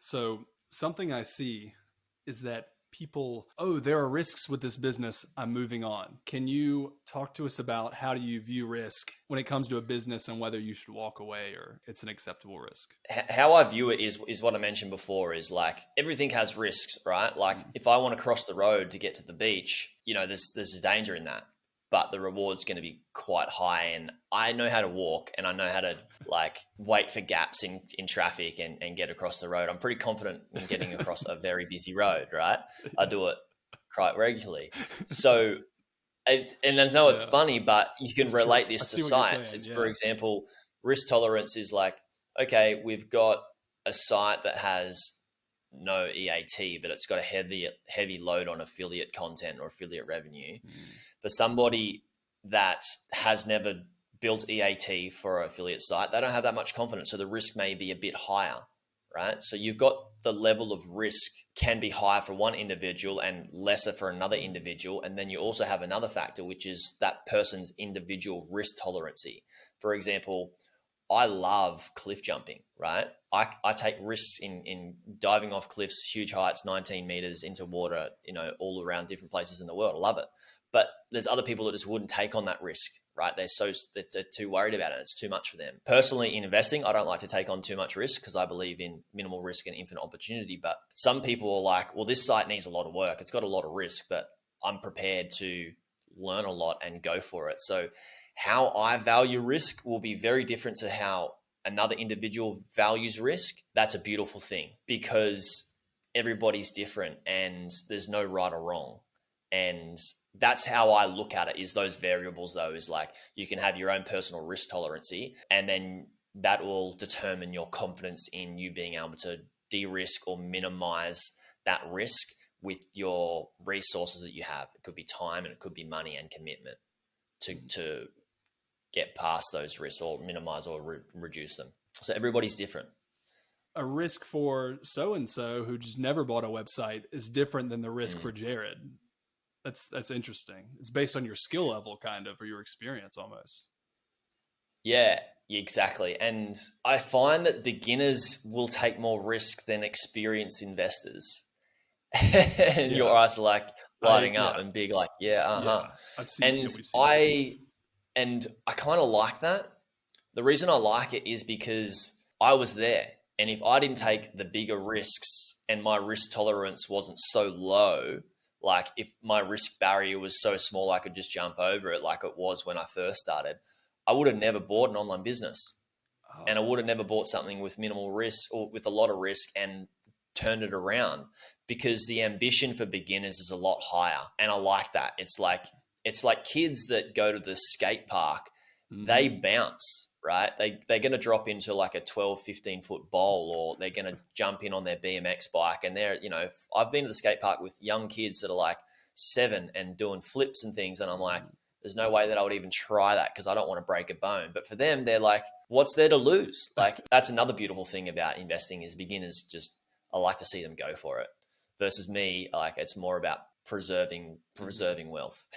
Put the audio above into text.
So something I see is that people, oh, there are risks with this business. I'm moving on. Can you talk to us about how do you view risk when it comes to a business and whether you should walk away or it's an acceptable risk? How I view it is what I mentioned before, is like everything has risks, right? Like if I want to cross the road to get to the beach, there's a danger in that, but the reward's going to be quite high. And I know how to walk, and I know how to like wait for gaps in traffic and get across the road. I'm pretty confident in getting across a very busy road, right? I do it quite regularly. So, and I know it's funny, but you can relate this to sites. It's, for example, risk tolerance is like, okay, we've got a site that has no EAT, but it's got a heavy load on affiliate content or affiliate revenue. For somebody that has never built EAT for an affiliate site, they don't have that much confidence. So the risk may be a bit higher, right? So you've got the level of risk can be higher for one individual and lesser for another individual. And then you also have another factor, which is that person's individual risk tolerance. For example, I love cliff jumping, right? I take risks in diving off cliffs, huge heights, 19 meters into water, all around different places in the world. I love it. But there's other people that just wouldn't take on that risk, right? They're too worried about it. It's too much for them. Personally, in investing, I don't like to take on too much risk because I believe in minimal risk and infinite opportunity. But some people are like, well, this site needs a lot of work. It's got a lot of risk, but I'm prepared to learn a lot and go for it. So how I value risk will be very different to how another individual values risk. That's a beautiful thing because everybody's different and there's no right or wrong. And that's how I look at it, is those variables though, is like you can have your own personal risk tolerance, and then that will determine your confidence in you being able to de-risk or minimize that risk with your resources that you have. It could be time and it could be money and commitment to get past those risks or minimize or reduce them. So everybody's different. A risk for so-and-so who just never bought a website is different than the risk for Jaryd. That's interesting. It's based on your skill level kind of, or your experience almost. Yeah, exactly. And I find that beginners will take more risk than experienced investors. And your eyes are like lighting up and big like, I've seen and I kind of like that. The reason I like it is because I was there. And if I didn't take the bigger risks and my risk tolerance wasn't so low, like if my risk barrier was so small I could just jump over it like it was when I first started, I would have never bought an online business. And I would have never bought something with minimal risk or with a lot of risk and turned it around, because the ambition for beginners is a lot higher. And I like that. It's like kids that go to the skate park, they bounce, right? They're going to drop into like a 12, 15 foot bowl, or they're going to jump in on their BMX bike. And I've been to the skate park with young kids that are like 7 and doing flips and things. And I'm like, there's no way that I would even try that because I don't want to break a bone. But for them, they're like, what's there to lose? Like, that's another beautiful thing about investing is beginners just, I like to see them go for it, versus me. Like, it's more about preserving wealth.